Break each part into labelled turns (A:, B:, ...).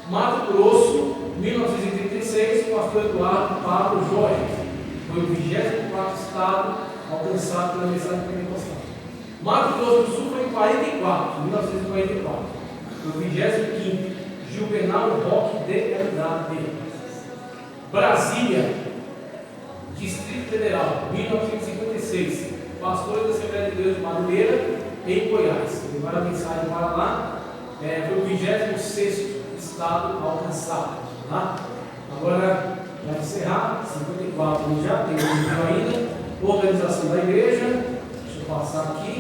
A: Mato Grosso, 1936, pastor Eduardo Pablo Joia. Foi o 24º estado alcançado pela mensagem pentecostal. Mato Grosso do Sul foi em 1944. Foi o 25º, Juvenal Roque de Andrade. Brasília, Distrito Federal, 1956, pastores da Assembleia de Deus de Madureira, em Goiás. Levaram a mensagem para lá, foi o 26º estado alcançado. Tá? Agora, para encerrar, 54 já tem um livro ainda, organização da igreja. Deixa eu passar aqui.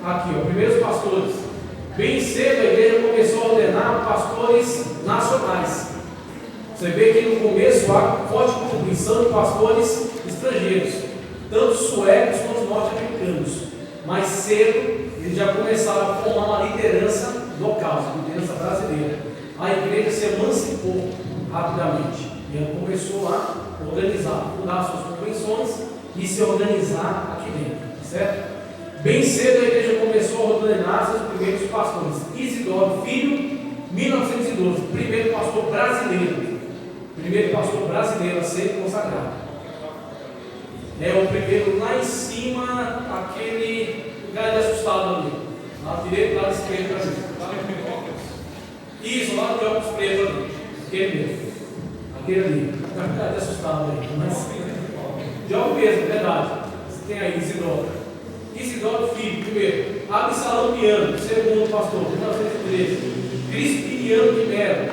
A: Aqui, ó, primeiros pastores. Bem cedo a igreja começou a ordenar pastores nacionais. Você vê que no começo há forte contribuição de pastores estrangeiros, tanto suecos quanto norte-americanos. Mais cedo, eles já começaram a formar uma liderança local, uma liderança brasileira. A igreja se emancipou rapidamente e ela começou a organizar, fundar suas convenções e se organizar aqui dentro, certo? Bem cedo a igreja começou a ordenar seus primeiros pastores. Isidoro Filho, 1912, primeiro pastor brasileiro. Primeiro pastor brasileiro a ser consagrado. É o primeiro lá em cima, aquele lugar de assustado ali. Lado direito, lado esquerdo para mim. Isso, lá de óculos preto ali. Aquele mesmo. Aquele ali. Lugar de assustado ali. Mas, de óculos mesmo, verdade. Você tem aí Isidoro. Isidoro Filho, primeiro. Absalão Piano, segundo pastor, 1913. Crispiniano de Melo.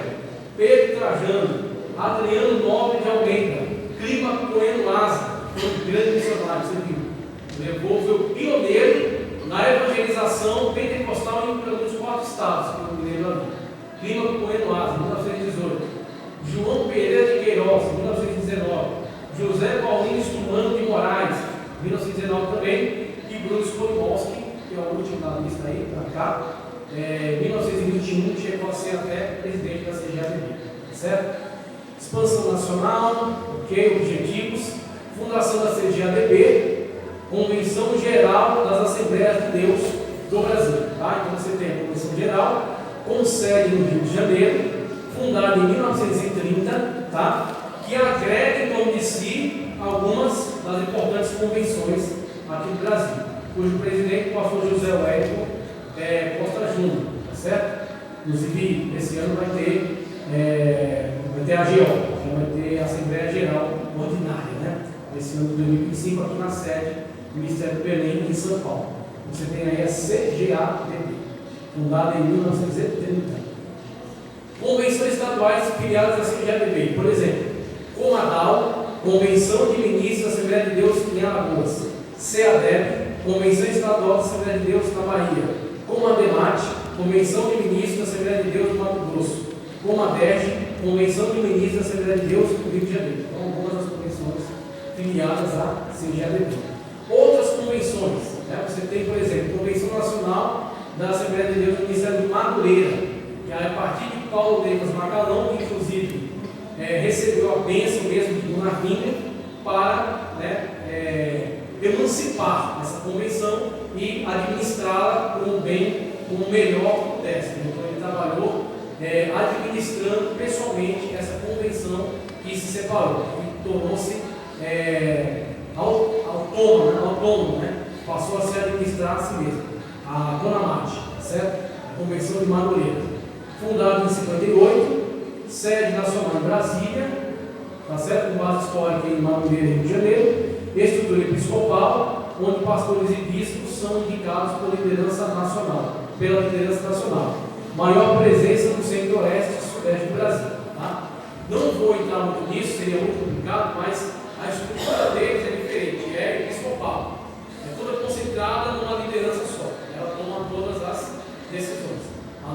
A: Pedro Trajano. Adriano Nobre de Almeida. Clima Coelho Lázaro. Foi um grande missionário, você viu? Foi o pioneiro na evangelização pentecostal em pelo menos 4 estados, que eu me lembro ali. Clima Coelho Lázaro, 1918. João Pereira de Queiroz, 1919. José Paulino Stumano de Moraes, 1919 também. E Bruno Skolimowski, que é o último da lista aí, para cá, 1921, chegou a ser até presidente da CGADB, certo? Expansão nacional, ok, objetivos, fundação da CGADB, Convenção Geral das Assembleias de Deus do Brasil, tá? Então você tem a Convenção Geral, com sede no Rio de Janeiro, fundada em 1930, tá? Que agrega em torno de si algumas das importantes convenções aqui no Brasil, cujo presidente é o pastor José Wellington Costa Júnior, tá certo? Inclusive, esse ano vai ter a AGO, vai ter a Assembleia Geral Ordinária, né? Esse ano de 2025, aqui na sede do Ministério do Belém, em São Paulo. Você tem aí a CGADB, fundada em 1930. Convenções estaduais filiadas à CGADB, por exemplo, Comadal, Convenção de Ministros da Assembleia de Deus em Alagoas, CEADEB, Convenção Estadual da Assembleia de Deus na Bahia, Comademate, Convenção de Ministros da Assembleia de Deus do Mato Grosso, Comadege, Convenção de Ministros da Assembleia de Deus do Rio de Janeiro. Então, algumas das convenções filiadas à CGADB. Outras convenções, né? Você tem, por exemplo, Convenção Nacional da Assembleia de Deus do Ministério de Madureira, que é a partir de Paulo Leivas Magalhães, que inclusive recebeu a bênção mesmo de Dona Vinha para emancipar essa convenção e administrá-la como bem, como melhor pudesse. Então ele trabalhou administrando pessoalmente essa convenção que se separou, que tornou-se autônomo, né? Passou a se administrar a si mesmo. A CONAMAT, certo? A Convenção de Madureira, fundada em 58, sede nacional em Brasília, tá certo? Com base histórica em Madureira, Rio de Janeiro, estrutura episcopal, onde pastores e bispos são indicados pela liderança nacional. Maior presença no centro-oeste e sudeste do Brasil. Tá? Não vou entrar muito nisso, seria muito complicado, mas a estrutura deles é diferente, é episcopal. É toda concentrada numa liderança só. Ela toma todas as decisões. A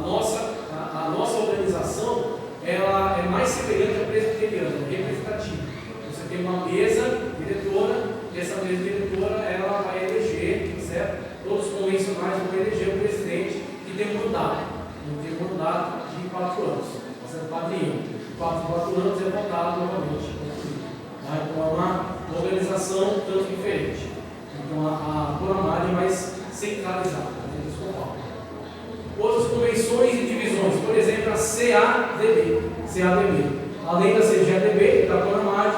A: nossa organização ela é mais semelhante à presbiteriana, representativa. Você tem uma mesa diretora, e essa mesa diretora ela vai eleger, certo? Todos os convencionais vão eleger o presidente que tem um mandato. Tem um mandato de 4 anos. Você é padrinho. 4 anos é votado novamente. Tá? Então é uma organização tanto diferente. Então a CONAMAT é mais centralizada, a episcopal. outras convenções e divisões, por exemplo, a CADB. Além da CGADB, da Conamad,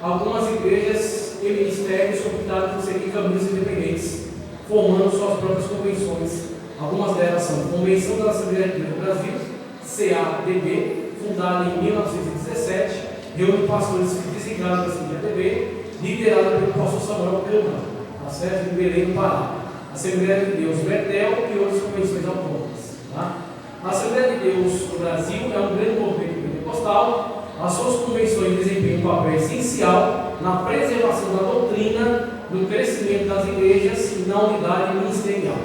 A: algumas igrejas e ministérios optaram por seguir caminhos independentes, formando suas próprias convenções. Algumas delas são a Convenção da Assembleia de Deus do Brasil, CADB, fundada em 1917, reúne pastores designados da CGADB, liderada pelo pastor Samuel Câmara, tá certo? Em Belém, no Pará. Assembleia de Deus Betel e outras convenções autônomas. Tá? A Assembleia de Deus do Brasil é um grande movimento pentecostal. As suas convenções desempenham um papel essencial na preservação da doutrina, no crescimento das igrejas e na unidade ministerial.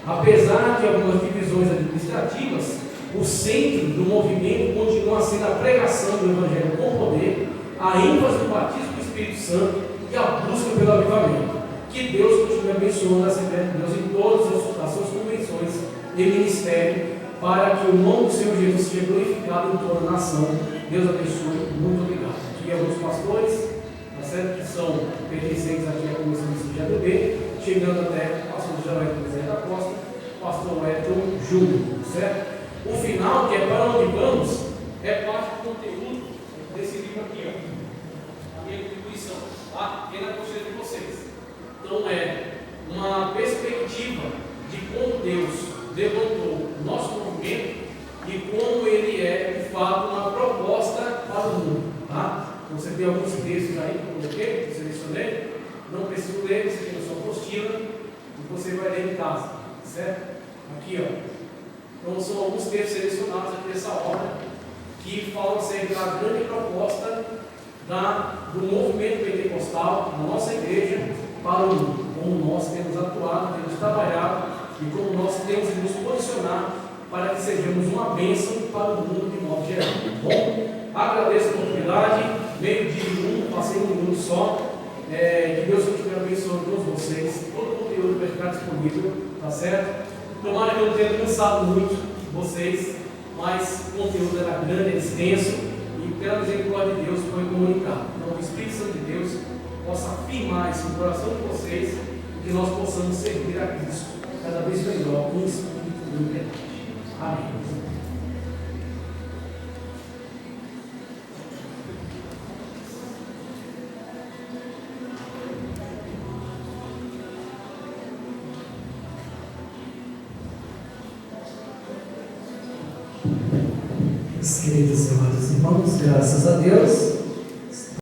A: Apesar de algumas divisões administrativas, o centro do movimento continua sendo a pregação do Evangelho com poder, a ênfase do batismo do Espírito Santo e a busca pelo avivamento. Que Deus continue abençoando a Assembleia de Deus em todas as suas convenções e ministério, para que o nome do Senhor Jesus seja glorificado em toda a nação. Deus abençoe, muito obrigado. Aqui alguns pastores, tá certo? Que são pertencentes aqui à comissão do CGADB, chegando até o pastor José José da Costa, pastor Wellington Júnior, certo? O final, que é para onde vamos, é parte do conteúdo desse livro aqui, ó. A minha contribuição, tá? E na consciência de vocês. Então é uma perspectiva de como Deus levantou o nosso movimento e como ele é, de fato, uma proposta para o mundo. Tá? Então, você tem alguns textos aí que eu coloquei, que eu selecionei. Não preciso ler, você tem a sua apostila e você vai ler em casa. Certo? Aqui, ó. Então são alguns textos selecionados aqui dessa obra que falam sempre da grande proposta do movimento pentecostal na nossa igreja para o mundo, como nós temos atuado, temos trabalhado e como nós temos de nos posicionar para que sejamos uma bênção para o mundo de modo geral. Bom, agradeço a oportunidade, meio-dia e 1, passei 1 minuto só. Que Deus continue abençoando todos vocês, todo o conteúdo vai ficar disponível, tá certo? Tomara que eu não tenha cansado muito vocês, mas o conteúdo era grande, era extenso e pela misericórdia de Deus foi comunicado. Então o Espírito Santo de Deus possa afirmar isso no coração de vocês e que nós possamos servir a Cristo cada vez melhor com o Espírito de verdade. Amém.
B: Queridos e amados irmãos, graças a Deus,